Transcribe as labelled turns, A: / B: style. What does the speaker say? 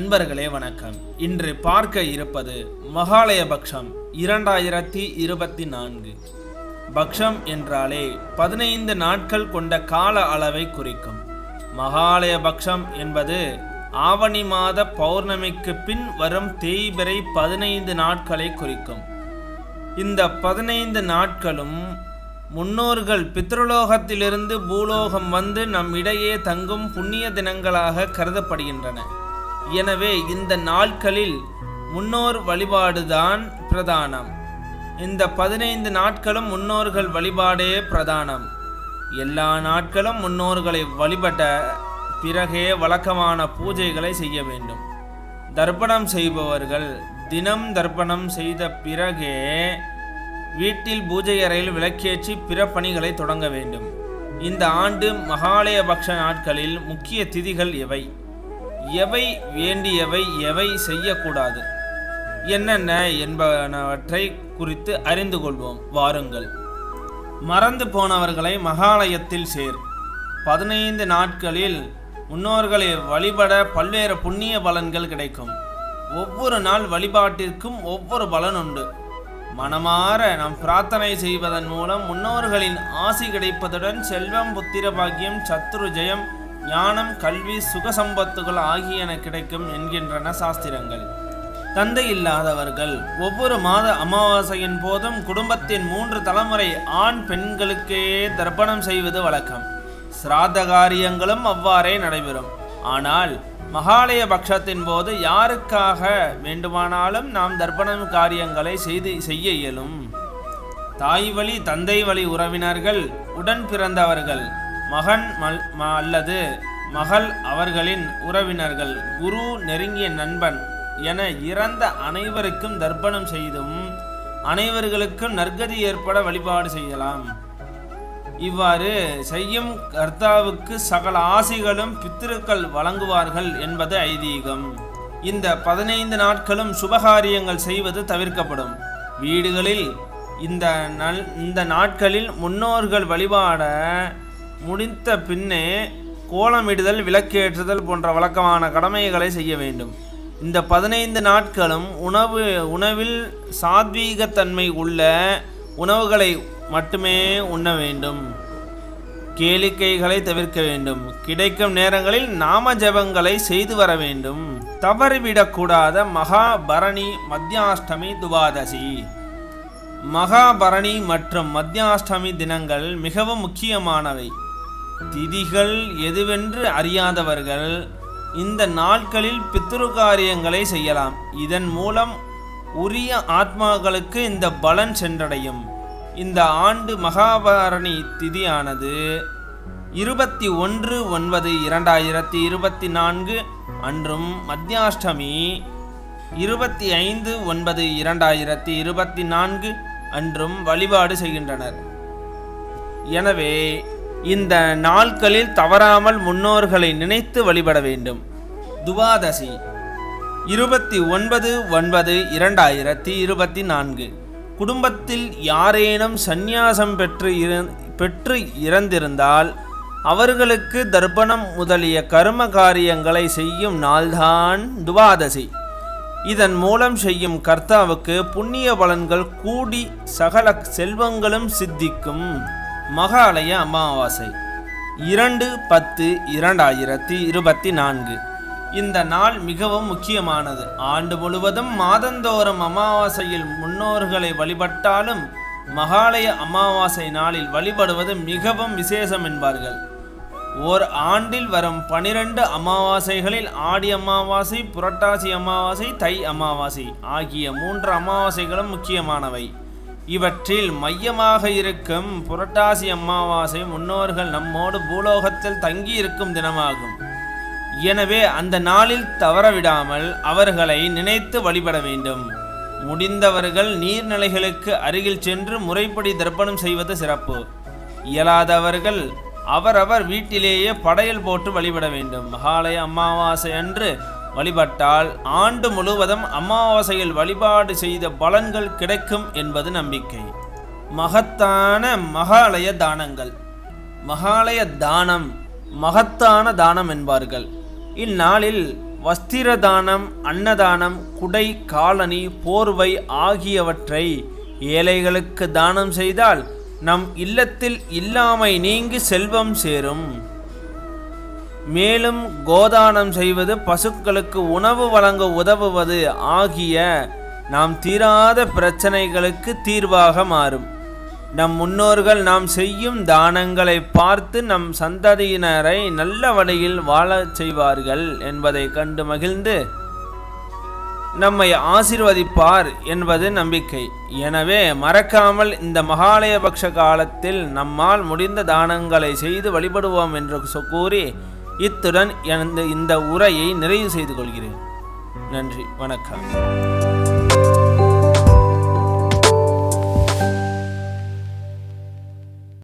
A: அன்பர்களே வணக்கம். இன்று பார்க்க இருப்பது மகாலய பக்ஷம் 2024. பக்ஷம் என்றாலே 15 நாட்கள் கொண்ட கால அளவை குறிக்கும். மகாலய பக்ஷம் என்பது ஆவணி மாத பௌர்ணமிக்கு பின் வரும் தேய்பிறை 15 நாட்களை குறிக்கும். இந்த 15 நாட்களும் முன்னோர்கள் பித்ருலோகத்திலிருந்து பூலோகம் வந்து நம் இடையே தங்கும் புண்ணிய தினங்களாக கருதப்படுகின்றன. எனவே இந்த நாட்களில் முன்னோர் வழிபாடுதான் பிரதானம். இந்த 15 நாட்களும் முன்னோர்கள் வழிபாடே பிரதானம். எல்லா நாட்களும் முன்னோர்களை வழிபட்ட பிறகே வழக்கமான பூஜைகளை செய்ய வேண்டும். தர்ப்பணம் செய்பவர்கள் தினம் தர்ப்பணம் செய்த பிறகே வீட்டில் பூஜை அறையில் விளக்கேற்றி பிற பணிகளை தொடங்க வேண்டும். இந்த ஆண்டு மகாலய பக்ஷ நாட்களில் முக்கிய திதிகள் எவை வேண்டியவை எவை செய்யக்கூடாது என்னென்ன என்பனவற்றை குறித்து அறிந்து கொள்வோம். வாருங்கள். மறந்து போனவர்களை மகாலயத்தில் சேர். 15 நாட்களில் முன்னோர்களை வழிபட பல்வேறு புண்ணிய பலன்கள் கிடைக்கும். ஒவ்வொரு நாள் வழிபாட்டிற்கும் ஒவ்வொரு பலன் உண்டு. மனமாற நாம் பிரார்த்தனை செய்வதன் மூலம் முன்னோர்களின் ஆசி கிடைப்பதுடன் செல்வம், புத்திர பாக்கியம், சத்ரு ஜெயம், ஞானம், கல்வி, சுகசம்பத்துகள் ஆகியன கிடைக்கும் என்கின்றன சாஸ்திரங்கள். தந்தை இல்லாதவர்கள் ஒவ்வொரு மாத அமாவாசையின் போதும் குடும்பத்தின் 3 தலைமுறை ஆண் பெண்களுக்கே தர்ப்பணம் செய்வது வழக்கம். சிராத்த காரியங்களும் அவ்வாறே நடைபெறும். ஆனால் மகாலய பக்ஷத்தின் போது யாருக்காக வேண்டுமானாலும் நாம் தர்ப்பணம் காரியங்களை செய்ய இயலும். தாய் வழி, தந்தை வழி உறவினர்கள், உடன் பிறந்தவர்கள், மகன் அல்லது மகள் அவர்களின் உறவினர்கள், குரு, நெருங்கிய நண்பன் என இறந்த அனைவருக்கும் தர்ப்பணம் செய்தும் அனைவர்களுக்கும் நற்கதி ஏற்பட வழிபாடு செய்யலாம். இவ்வாறு செய்யும் கர்த்தாவுக்கு சகல ஆசிகளும் பித்திருக்கள் வழங்குவார்கள் என்பது ஐதீகம். இந்த 15 நாட்களும் சுபகாரியங்கள் செய்வது தவிர்க்கப்படும். வீடுகளில் இந்த நாட்களில் முன்னோர்கள் வழிபாட முடித்த பின்னே கோலமிடுதல், விளக்கேற்றுதல் போன்ற வழக்கமான கடமைகளை செய்ய வேண்டும். இந்த 15 நாட்களும் உணவில் சாத்வீகத்தன்மை உள்ள உணவுகளை மட்டுமே உண்ண வேண்டும். கேளிக்கைகளை தவிர்க்க வேண்டும். கிடைக்கும் நேரங்களில் நாம ஜபங்களை செய்து வர வேண்டும். தவறிவிடக்கூடாத மகாபரணி, மத்தியாஷ்டமி, துவாதசி. மகாபரணி மற்றும் மத்தியாஷ்டமி தினங்கள் மிகவும் முக்கியமானவை. திதிகள் எதுவென்று அறியாதவர்கள் இந்த நாட்களில் பித்ரு காரியங்களை செய்யலாம். இதன் மூலம் உரிய ஆத்மாக்களுக்கு இந்த பலன் சென்றடையும். இந்த ஆண்டு மகாபரணி திதியானது 21/9/2024 அன்றும் மத்தியாஷ்டமி 25/9/2024 அன்றும் வழிபாடு செய்கின்றனர். எனவே இந்த நாட்களில் தவறாமல் முன்னோர்களை நினைத்து வழிபட வேண்டும். துவாதசி 29/9/2024 குடும்பத்தில் யாரேனும் சந்நியாசம் பெற்று இறந்திருந்தால் அவர்களுக்கு தர்ப்பணம் முதலிய கர்ம காரியங்களை செய்யும் நாள்தான் துவாதசி. இதன் மூலம் செய்யும் கர்த்தாவுக்கு புண்ணிய பலன்கள் கூடி சகல செல்வங்களும் சித்திக்கும். மகாலய அமாவாசை 2/10/2024 இந்த நாள் மிகவும் முக்கியமானது. ஆண்டு முழுவதும் மாதந்தோறும் அமாவாசையில் முன்னோர்களை வழிபட்டாலும் மகாலய அமாவாசை நாளில் வழிபடுவது மிகவும் விசேஷம் என்பார்கள். ஓர் ஆண்டில் வரும் 12 அமாவாசைகளில் ஆடி அமாவாசை, புரட்டாசி அமாவாசை, தை அமாவாசை ஆகிய 3 அமாவாசைகளும் முக்கியமானவை. இவற்றில் மையமாக இருக்கும் புரட்டாசி அமாவாசை முன்னோர்கள் நம்மோடு பூலோகத்தில் தங்கி இருக்கும் தினமாகும். எனவே அந்த நாளில் தவறவிடாமல் அவர்களை நினைத்து வழிபட வேண்டும். முடிந்தவர்கள் நீர்நிலைகளுக்கு அருகில் சென்று முறைப்படி தர்ப்பணம் செய்வது சிறப்பு. இயலாதவர்கள் அவரவர் வீட்டிலேயே படையல் போட்டு வழிபட வேண்டும். மகாலய அமாவாசை அன்று வழிபட்டால் ஆண்டு முழுவதும் அமாவாசையில் வழிபாடு செய்த பலன்கள் கிடைக்கும் என்பது நம்பிக்கை. மகத்தான மகாலய தானங்கள். மகாலய தானம் மகத்தான தானம் என்பார்கள். இந்நாளில் வஸ்திர தானம், அன்னதானம், குடை, காலணி, போர்வை ஆகியவற்றை ஏழைகளுக்கு தானம் செய்தால் நம் இல்லத்தில் இல்லாமை நீங்கி செல்வம் சேரும். மேலும் கோதானம் செய்வது, பசுக்களுக்கு உணவு வழங்க உதவுவது ஆகிய நாம் தீராத பிரச்சனைகளுக்கு தீர்வாக மாறும். நம் முன்னோர்கள் நாம் செய்யும் தானங்களை பார்த்து நம் சந்ததியினரை நல்ல வழியில் வாழச் செய்வார்கள் என்பதை கண்டு மகிழ்ந்து நம்மை ஆசீர்வதிப்பார் என்பது நம்பிக்கை. எனவே மறக்காமல் இந்த மகாலயபக்ஷ காலத்தில் நம்மால் முடிந்த தானங்களை செய்து வழிபடுவோம் என்று கூறி இத்துடன் இந்த உரையை நிறைவு செய்து கொள்கிறேன். நன்றி, வணக்கம்.